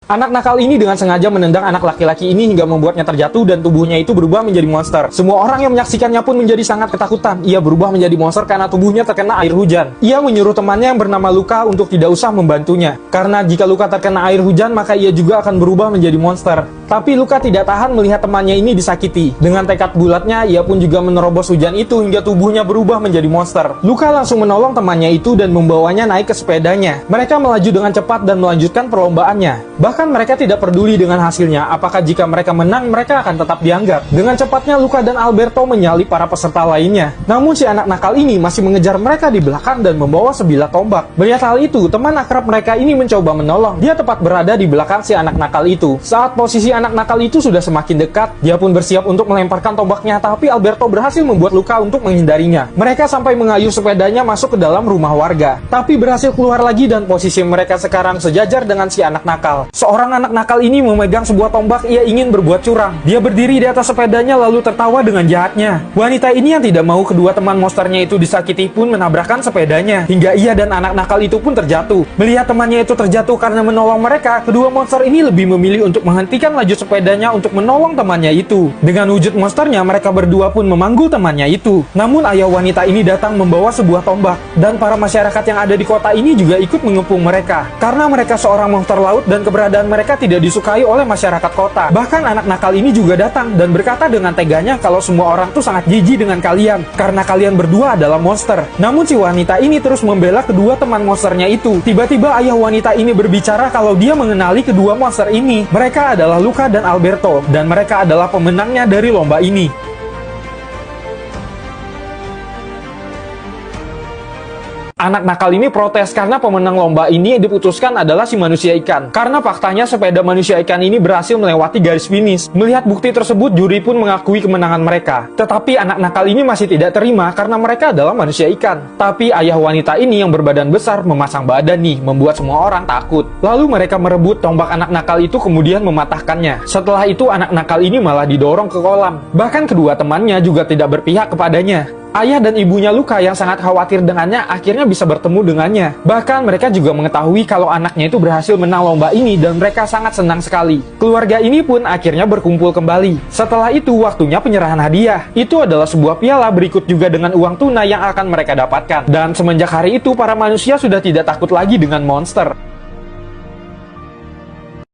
Anak nakal ini dengan sengaja menendang anak laki-laki ini hingga membuatnya terjatuh dan tubuhnya itu berubah menjadi monster. Semua orang yang menyaksikannya pun menjadi sangat ketakutan. Ia berubah menjadi monster karena tubuhnya terkena air hujan. Ia menyuruh temannya yang bernama Luka untuk tidak usah membantunya. Karena jika Luka terkena air hujan, maka ia juga akan berubah menjadi monster. Tapi Luka tidak tahan melihat temannya ini disakiti. Dengan tekad bulatnya, ia pun juga menerobos hujan itu hingga tubuhnya berubah menjadi monster. Luka langsung menolong temannya itu dan membawanya naik ke sepedanya. Mereka melaju dengan cepat dan melanjutkan perlombaannya. Bahkan mereka tidak peduli dengan hasilnya, apakah jika mereka menang, mereka akan tetap dianggap. Dengan cepatnya Luka dan Alberto menyalip para peserta lainnya. Namun si anak nakal ini masih mengejar mereka di belakang dan membawa sebilah tombak. Melihat hal itu, teman akrab mereka ini mencoba menolong. Dia tepat berada di belakang si anak nakal itu. Saat posisi anak nakal itu sudah semakin dekat, dia pun bersiap untuk melemparkan tombaknya, tapi Alberto berhasil membuat Luka untuk menghindarinya. Mereka sampai mengayuh sepedanya masuk ke dalam rumah warga, tapi berhasil keluar lagi dan posisi mereka sekarang sejajar dengan si anak nakal. Seorang anak nakal ini memegang sebuah tombak, ia ingin berbuat curang. Dia berdiri di atas sepedanya lalu tertawa dengan jahatnya. Wanita ini yang tidak mau kedua teman monsternya itu disakiti pun menabrakkan sepedanya, hingga ia dan anak nakal itu pun terjatuh. Melihat temannya itu terjatuh karena menolong mereka, kedua monster ini lebih memilih untuk menghentikan laju sepedanya untuk menolong temannya itu. Dengan wujud monsternya, mereka berdua pun memanggul temannya itu. Namun ayah wanita ini datang membawa sebuah tombak, dan para masyarakat yang ada di kota ini juga ikut mengepung mereka. Karena mereka seorang monster laut dan keberadaan mereka tidak disukai oleh masyarakat kota. Bahkan anak nakal ini juga datang dan berkata dengan teganya kalau semua orang tuh sangat jijik dengan kalian, karena kalian berdua adalah monster. Namun si wanita ini terus membela kedua teman monsternya itu. Tiba-tiba ayah wanita ini berbicara kalau dia mengenali kedua monster ini. Mereka adalah Luka dan Alberto, dan mereka adalah pemenangnya dari lomba ini. Anak nakal ini protes karena pemenang lomba ini diputuskan adalah si manusia ikan. Karena faktanya sepeda manusia ikan ini berhasil melewati garis finish. Melihat bukti tersebut, juri pun mengakui kemenangan mereka. Tetapi anak nakal ini masih tidak terima karena mereka adalah manusia ikan. Tapi ayah wanita ini yang berbadan besar memasang badan nih, membuat semua orang takut. Lalu mereka merebut tombak anak nakal itu kemudian mematahkannya. Setelah itu anak nakal ini malah didorong ke kolam. Bahkan kedua temannya juga tidak berpihak kepadanya. Ayah dan ibunya Luka yang sangat khawatir dengannya akhirnya bisa bertemu dengannya. Bahkan mereka juga mengetahui kalau anaknya itu berhasil menang lomba ini dan mereka sangat senang sekali. Keluarga ini pun akhirnya berkumpul kembali. Setelah itu waktunya penyerahan hadiah. Itu adalah sebuah piala berikut juga dengan uang tunai yang akan mereka dapatkan. Dan semenjak hari itu para manusia sudah tidak takut lagi dengan monster.